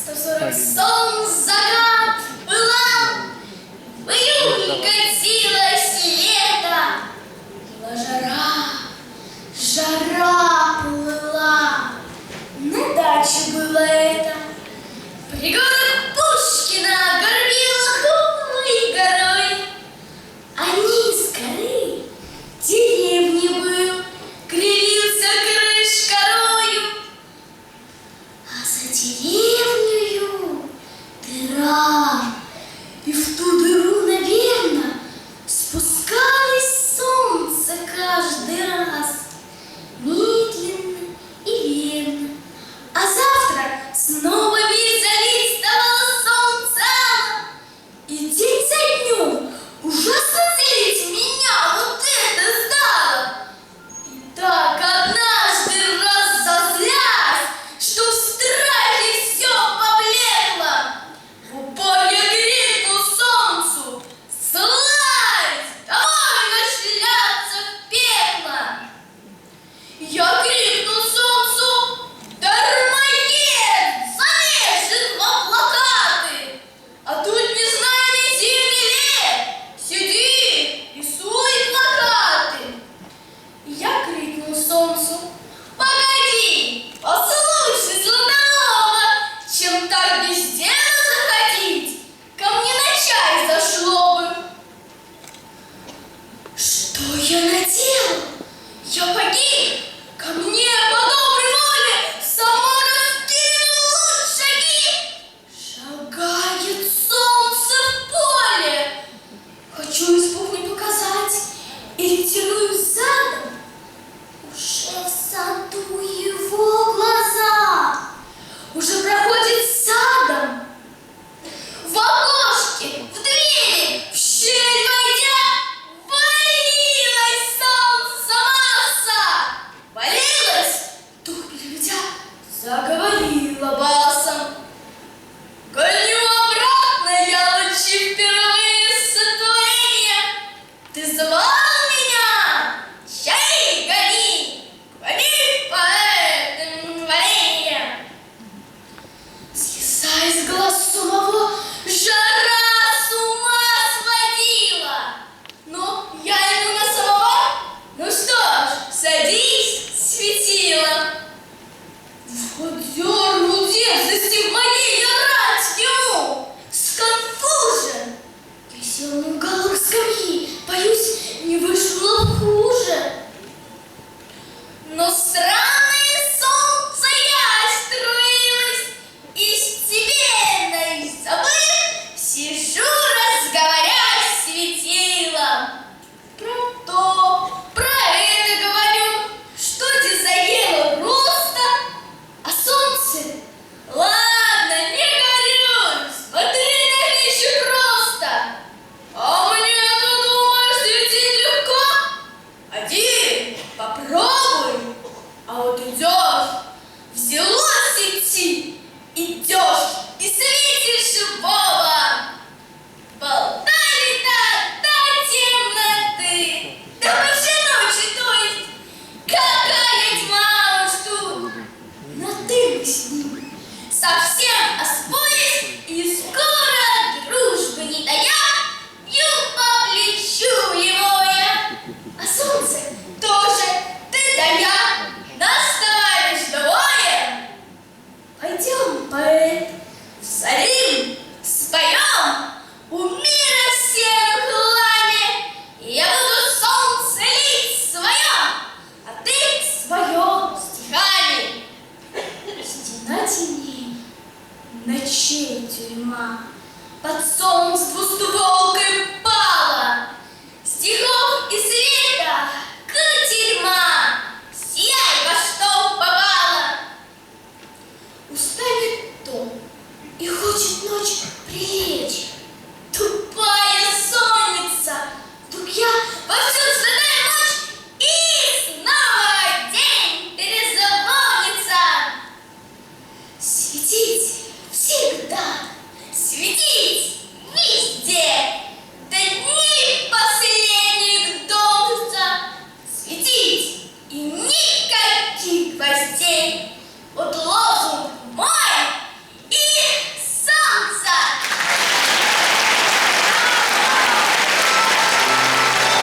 140 сон, закат, была, в июне катилось лето, была жара плыла, на даче было это, пригорок Пушкина горбила голой горой, а низ горы деревни был, кривился крыш корою, а за деревнею дыра, и в ту дыру, наверно, спускалось солнце каждый раз, медленно и верно. А завтра снова вид залистывало солнце, и день за днем ужасно злить меня вот это стало. И так однажды разозлясь, что в страхе все поблекло, в упор я крикну солнцу: «Слазь! Довольно шляться в пекло!» Я крикну солнцу: «Дармоед! Залезет в облакаты! А тут, не зная ни зим, ни лет, сидит, рисует плакаты!» Я крикну солнцу: «Погоди, послушай, Златоноба, чем так без дела заходить, ко мне на чай зашло бы!» Что я наделал? Я погиб! Ко мне по доброй воле само раскинул шаги. Шагает солнце в поле. Хочу испуг не показать и ретируюсь задом. Уже в саду его глаза, уже проходит садом. В окошке, в двери, в щель войдя, валилась солнце масса. Валилась, дух переведя, заговорила басом: «Гоню обратно я лучи впервые сотворения. Ты звал меня? Чай гони, гони по этим валениям!» Слезая с глаз самого, жара с ума сводила. Но я ему на самого: «Ну что ж, садись, светило!» Вот дернул дерзости в моей орать ему, сконфужен. Я сел на уголок скамьи, боюсь, не вышло хуже. Но странное солнце я струилось, и степенно забыв, сижу, разговорясь, светилом. Про то, про это говорю, что здесь заело просто, а солнце: «Ладно, не горюй, смотри на вещи просто. А мне-то, думаешь, светить легко? Один, попробуй. А вот идешь, взялось идти, идешь и светишь в оба. Болтали так до темноты, до большой ночи, то есть. Какая тьма уж тут! Но ты бы с ним совсем оспоришь, и скоро, дружбы не тая, бью по плечу его я. А солнце тоже, ты да я, нас товарищ двое. Пойдем, поэт, всорим, споем, у мира всех пламя, и я буду солнце лить свое, а ты свое стихами. Стена темней, ночей тюрьма, под солнцем